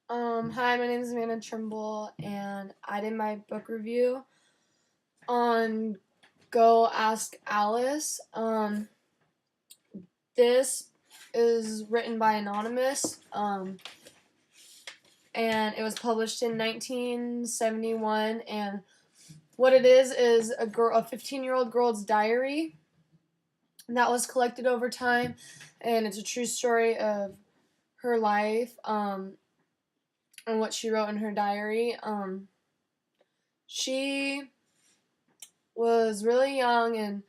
Hi, my name is Atrimble, and I did my book review on Go Ask Alice. This is written by Anonymous, and it was published in 1971. And what it is a 15-year-old girl's diary that was collected over time, and it's a true story of her life, and what she wrote in her diary. She was really young and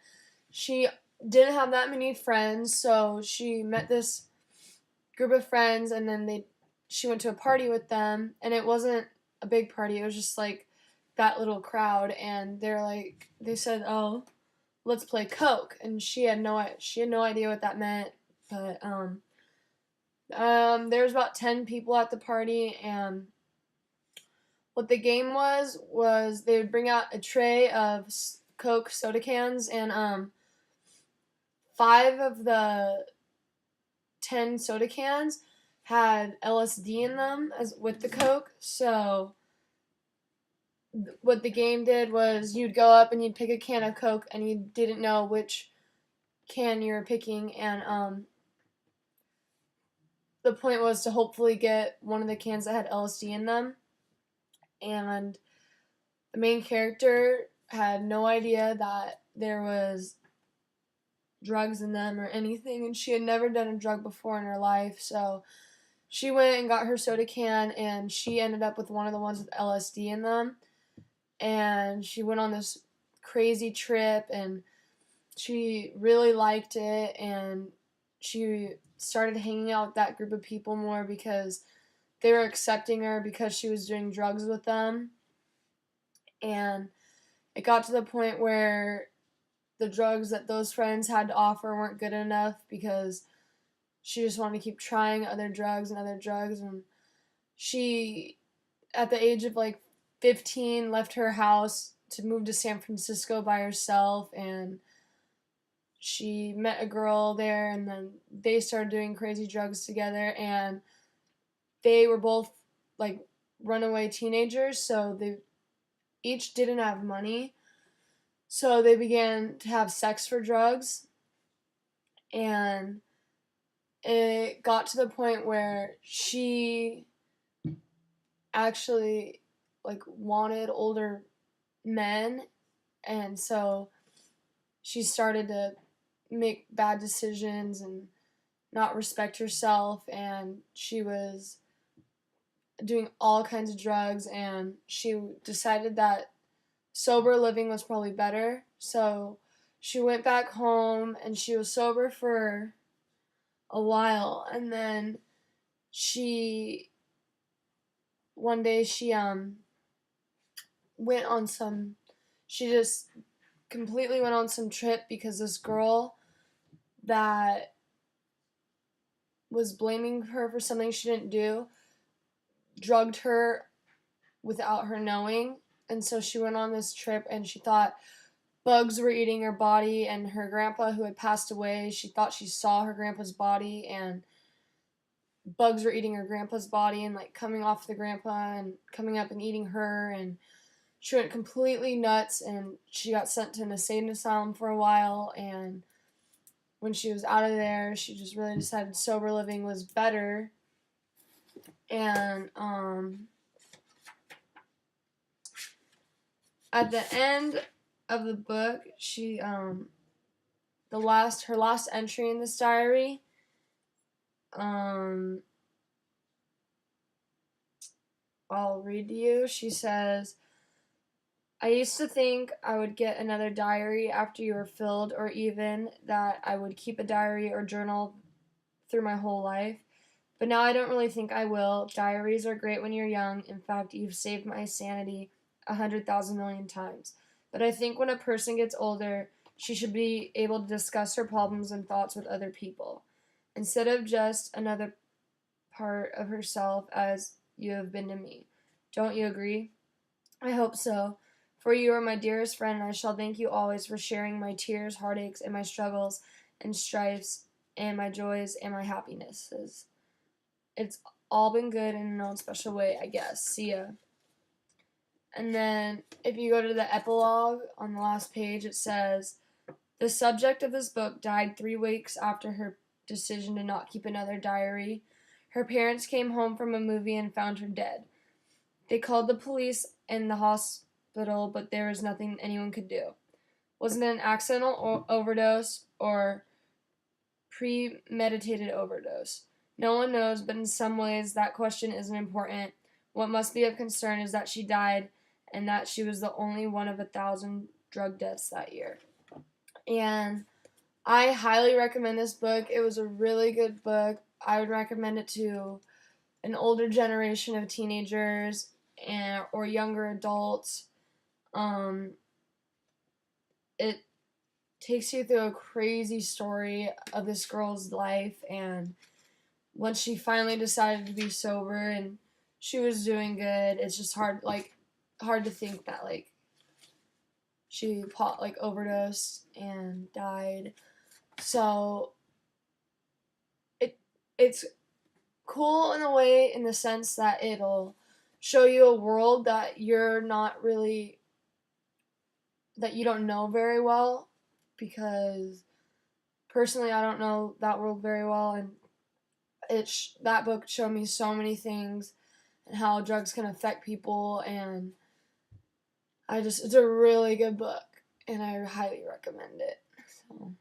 she didn't have that many friends, so she met this group of friends and then she went to a party with them, and it wasn't a big party, it was just like that little crowd, and they said, "Oh, let's play Coke." And she had no idea what that meant, but there was about 10 people at the party, and what the game was they would bring out a tray of Coke soda cans, and 5 of the 10 soda cans had LSD in them as with the Coke. So what the game did was you'd go up and you'd pick a can of Coke, and you didn't know which can you were picking, and the point was to hopefully get one of the cans that had LSD in them. And the main character had no idea that there was drugs in them or anything, and she had never done a drug before in her life, so she went and got her soda can, and she ended up with one of the ones with LSD in them, and she went on this crazy trip, and she really liked it, and she started hanging out with that group of people more because they were accepting her because she was doing drugs with them. And it got to the point where the drugs that those friends had to offer weren't good enough because she just wanted to keep trying other drugs and other drugs. And she, at the age of like 15, left her house to move to San Francisco by herself, and she met a girl there, and then they started doing crazy drugs together, and they were both like runaway teenagers, so they each didn't have money, so they began to have sex for drugs, and it got to the point where she actually like wanted older men, and so she started to make bad decisions and not respect herself, and she was doing all kinds of drugs, and she decided that sober living was probably better. So she went back home and she was sober for a while, and then she one day she went on some she just completely went on some trip because this girl that was blaming her for something she didn't do drugged her without her knowing. And so she went on this trip and she thought bugs were eating her body, and her grandpa, who had passed away, she thought she saw her grandpa's body, and bugs were eating her grandpa's body and like coming off the grandpa and coming up and eating her, and she went completely nuts, and she got sent to an insane asylum for a while. And when she was out of there, she just really decided sober living was better. And at the end of the book, she her last entry in this diary, I'll read to you. She says, "I used to think I would get another diary after you were filled, or even that I would keep a diary or journal through my whole life. But now I don't really think I will. Diaries are great when you're young. In fact, you've saved my sanity 100,000 million times. But I think when a person gets older, she should be able to discuss her problems and thoughts with other people, instead of just another part of herself as you have been to me. Don't you agree? I hope so. For you are my dearest friend, and I shall thank you always for sharing my tears, heartaches, and my struggles and strifes, and my joys and my happinesses. It's all been good in their own special way, I guess. See ya. And then if you go to the epilogue on the last page, it says, the subject of this book died 3 weeks after her decision to not keep another diary. Her parents came home from a movie and found her dead. They called the police and the hospital, but there was nothing anyone could do. Wasn't it an accidental overdose or premeditated overdose? No one knows, but in some ways that question isn't important. What must be of concern is that she died and that she was the only one of 1,000 drug deaths that year. And I highly recommend this book. It was a really good book. I would recommend it to an older generation of teenagers or younger adults. It takes you through a crazy story of this girl's life, and once she finally decided to be sober and she was doing good, it's just hard to think that she overdosed and died. So it's cool in a way, in the sense that it'll show you a world that that you don't know very well, because personally I don't know that world very well, and that book showed me so many things and how drugs can affect people, and it's a really good book, and I highly recommend it. So